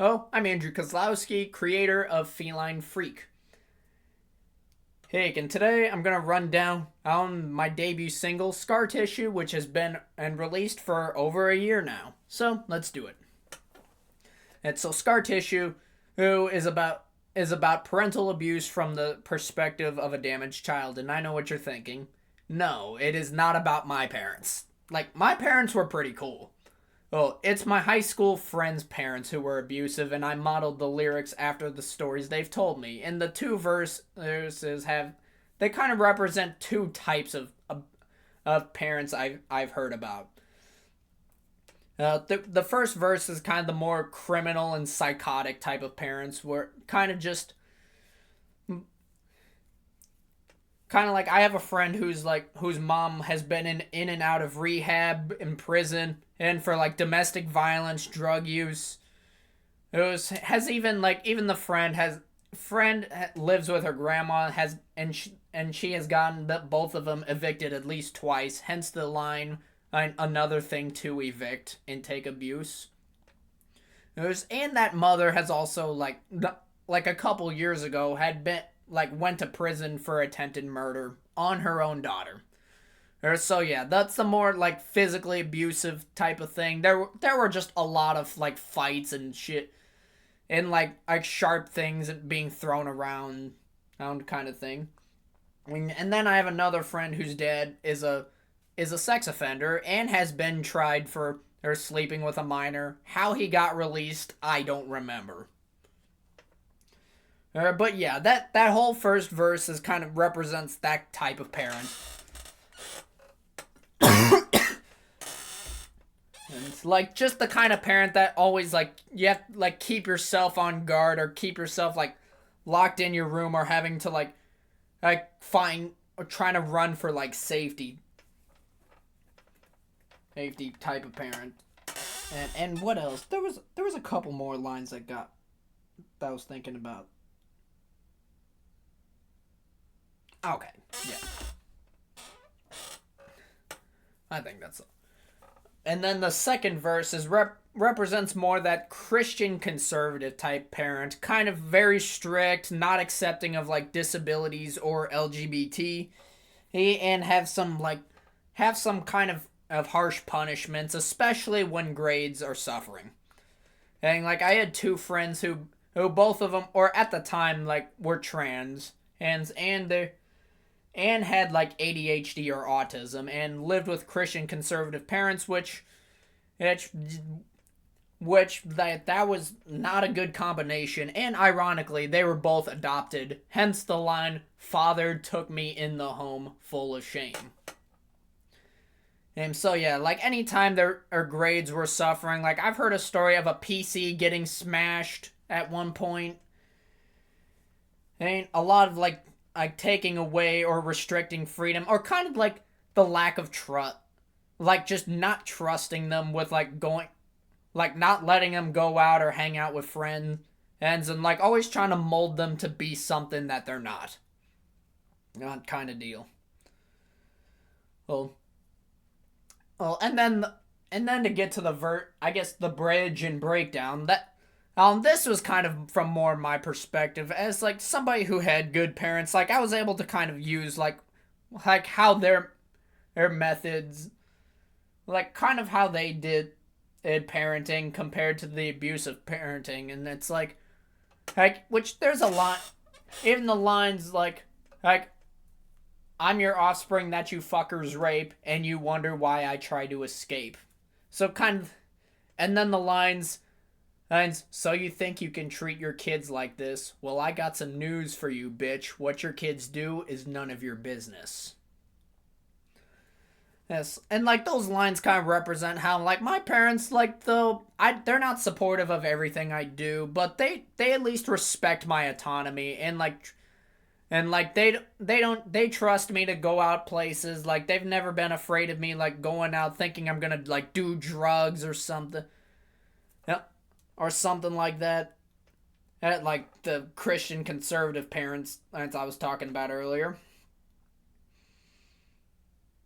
Oh, I'm Andrew Kozlowski, creator of Feline Freak. Hey, and today I'm gonna run down on my debut single, Scar Tissue, which has been and released for over a year now. So let's do it. And so Scar Tissue, who is about parental abuse from the perspective of a damaged child, and I know what you're thinking. No, it is not about my parents. Like, my parents were pretty cool. Well, it's my high school friends' parents who were abusive, and I modeled the lyrics after the stories they've told me. And the two verses have, they kind of represent two types of parents I've heard about. The first verse is kind of the more criminal and psychotic type of parents, where kind of just kind of like I have a friend whose mom has been in and out of rehab, in prison, and for like domestic violence, drug use. Has even even the friend lives with her grandma, has and she has gotten both of them evicted at least twice. Hence the line, another thing to evict, intake abuse. And that mother has also like a couple years ago had been went to prison for attempted murder on her own daughter. So yeah, that's the more physically abusive type of thing. There were just a lot of fights and shit, and sharp things being thrown around kind of thing. And then I have another friend whose dad is a sex offender and has been tried for sleeping with a minor. How he got released, I don't remember. But yeah, that whole first verse is kind of represents that type of parent. And it's just the kind of parent that always you have to keep yourself on guard, or keep yourself locked in your room, or having to find, or trying to run for safety. Safety type of parent. And what else? There was a couple more lines that I was thinking about. Okay, yeah. I think that's it. And then the second verse represents more that Christian conservative type parent, kind of very strict, not accepting of disabilities or LGBT, and have some kind of harsh punishments, especially when grades are suffering. And I had two friends who both of them, or at the time were trans, and had ADHD or autism, and lived with Christian conservative parents, which that was not a good combination. And ironically, they were both adopted. Hence the line, "Father took me in the home full of shame." And so yeah, anytime their grades were suffering, I've heard a story of a PC getting smashed at one point. And a lot of taking away or restricting freedom, or kind of the lack of trust, just not trusting them with going, not letting them go out or hang out with friends, and always trying to mold them to be something that they're not kind of deal. Well, and then to get to the bridge and breakdown, that this was kind of from more my perspective as somebody who had good parents. I was able to kind of use how their methods, kind of how they did parenting compared to the abusive parenting. And it's which there's a lot, even the lines "I'm your offspring that you fuckers rape, and you wonder why I try to escape." So kind of, and then the lines, "So you think you can treat your kids like this? Well, I got some news for you, bitch. What your kids do is none of your business." Yes, and those lines kind of represent how my parents, they're not supportive of everything I do, but they at least respect my autonomy, and they trust me to go out places. They've never been afraid of me going out thinking I'm gonna do drugs or something. Yeah, or something like that. At the Christian conservative parents as I was talking about earlier.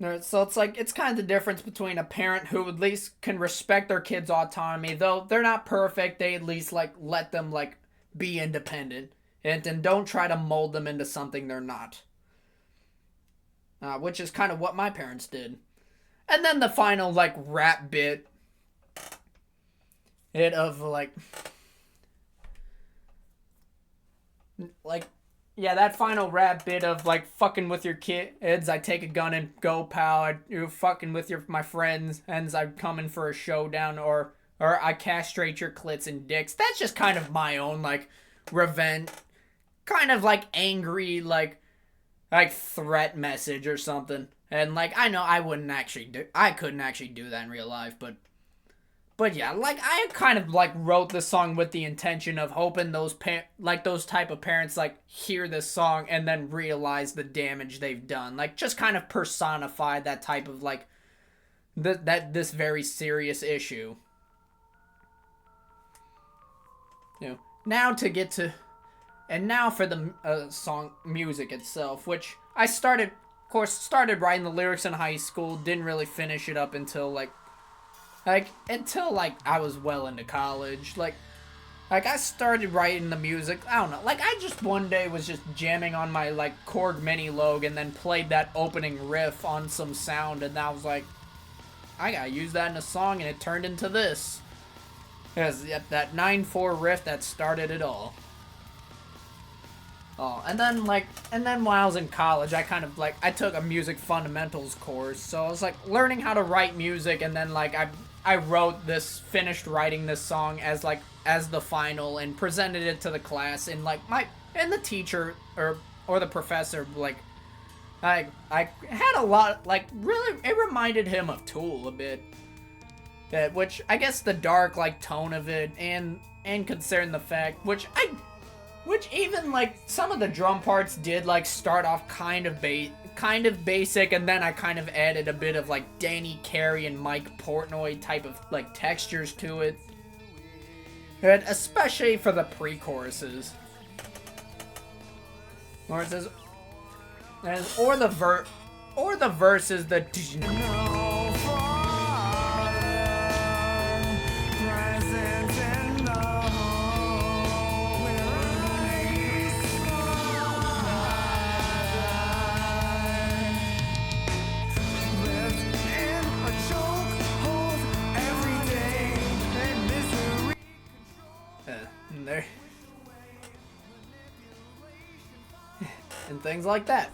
So it's like it's kind of the difference between a parent who at least can respect their kids' autonomy, though they're not perfect. They at least like let them like be independent and don't try to mold them into something they're not. Which is kind of what my parents did. And then the final like rap bit, it of like yeah, that final rap bit of like fucking with your kids, I take a gun and go, pal. You fucking with my friends, and I'm coming for a showdown, or I castrate your clits and dicks. That's just kind of my own like revenge, kind of like angry like threat message or something. And like I know I couldn't actually do that in real life, but yeah, like I kind of like wrote this song with the intention of hoping those those type of parents like hear this song and then realize the damage they've done. Like just kind of personify that type of like this very serious issue. You know, now to get to and now for the song music itself, which I started writing the lyrics in high school, didn't really finish it up until until I was well into college. Like I started writing the music, I don't know, like I just one day was just jamming on my like Korg Mini Logue and then played that opening riff on some sound, and I was like, I gotta use that in a song, and it turned into this. Because that 9/4 riff that started it all. Oh, and then while I was in college, I kind of I took a music fundamentals course, so I was like learning how to write music, and then I finished writing this song as the final and presented it to the class, and the teacher or the professor I had a lot really it reminded him of Tool a bit. Which I guess the dark tone of it and considering the fact which even some of the drum parts did start off kind of basic, and then I kind of added a bit of Danny Carey and Mike Portnoy type of textures to it. And especially for the pre-choruses. Or it says or the verses the there and things like that.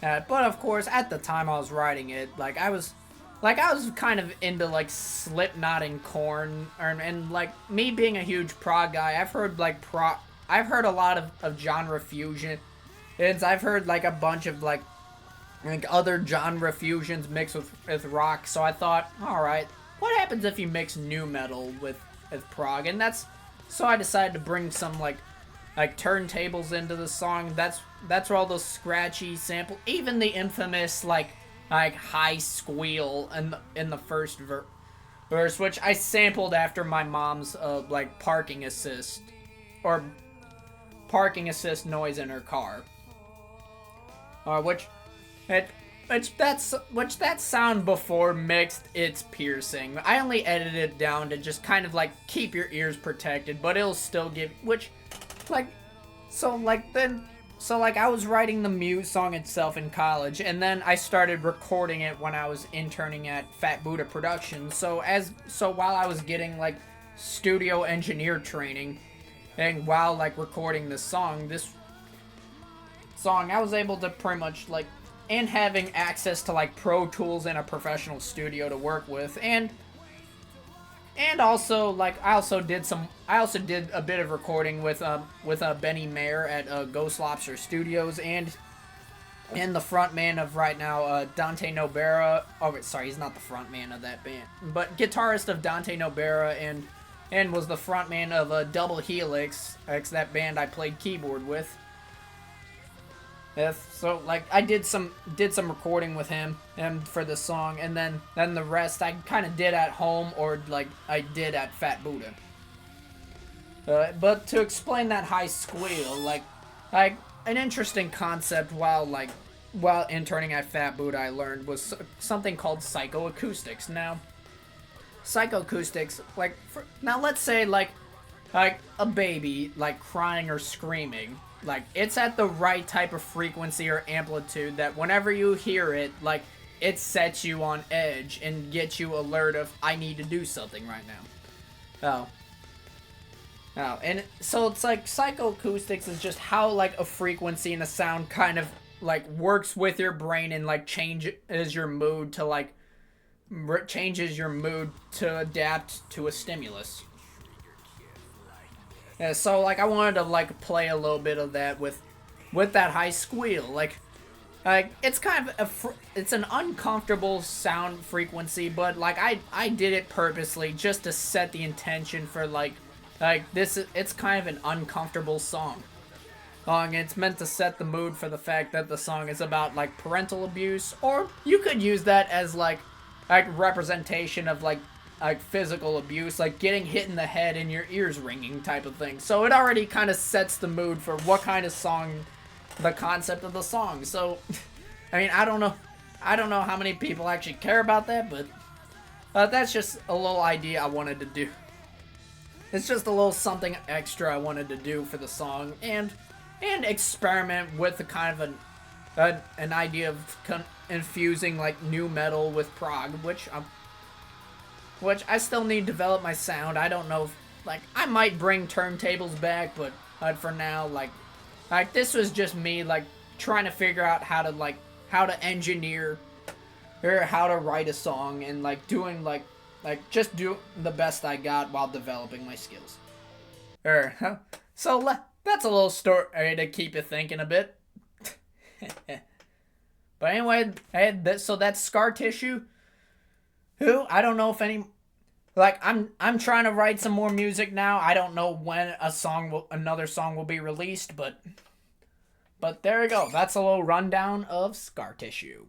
But of course, at the time I was writing it, I was kind of into Slipknot and Korn, and me being a huge prog guy, I've heard I've heard a lot of genre fusion, and I've heard a bunch of other genre fusions mixed with rock. So I thought, all right, what happens if you mix nu metal with prog? And so I decided to bring some turntables into the song. That's where all those scratchy sample, even the infamous high squeal in the first verse, which I sampled after my mom's parking assist noise in her car. Which that sound before mixed, it's piercing. I only edited it down to just kind of keep your ears protected, but it'll still give I was writing the song itself in college, and then I started recording it when I was interning at Fat Buddha Productions. So while I was getting studio engineer training, and while recording this song, I was able to pretty much and having access to Pro Tools in a professional studio to work with, and also I also did a bit of recording with Benny Mayer at Ghost Lobster Studios, and the frontman of right now Dante Nobera. Oh wait, sorry, he's not the frontman of that band, but guitarist of Dante Nobera, and was the frontman of Double Helix, that band I played keyboard with. So I did some recording with him for the song, and then the rest I kind of did at home, or I did at Fat Buddha. But to explain that high squeal, an interesting concept while while interning at Fat Buddha I learned was something called psychoacoustics. Now, psychoacoustics, now let's say like a baby like crying or screaming, like it's at the right type of frequency or amplitude that whenever you hear it, like it sets you on edge and gets you alert of I need to do something right now. And so it's like psychoacoustics is just how like a frequency and a sound kind of like works with your brain and like changes your mood to adapt to a stimulus. Yeah, so like I wanted to like play a little bit of that with that high squeal. Like it's kind of it's an uncomfortable sound frequency, but like I did it purposely just to set the intention for like this. It's kind of an uncomfortable song. It's meant to set the mood for the fact that the song is about like parental abuse, or you could use that as like representation of like physical abuse, like getting hit in the head and your ears ringing type of thing. So it already kind of sets the mood for what kind of song, the concept of the song. So I mean, I don't know how many people actually care about that, but that's just a little idea I wanted to do. It's just a little something extra I wanted to do for the song, and experiment with a kind of an idea of infusing like new metal with prog, which I still need to develop my sound. I don't know if, like, I might bring turntables back, but for now, like this was just me like trying to figure out how to engineer or how to write a song, and like doing like just do the best I got while developing my skills. So that's a little story to keep you thinking a bit. But anyway, so that's Scar Tissue. Who I don't know if any, like I'm trying to write some more music now. I don't know when another song will be released, but there you go. That's a little rundown of Scar Tissue.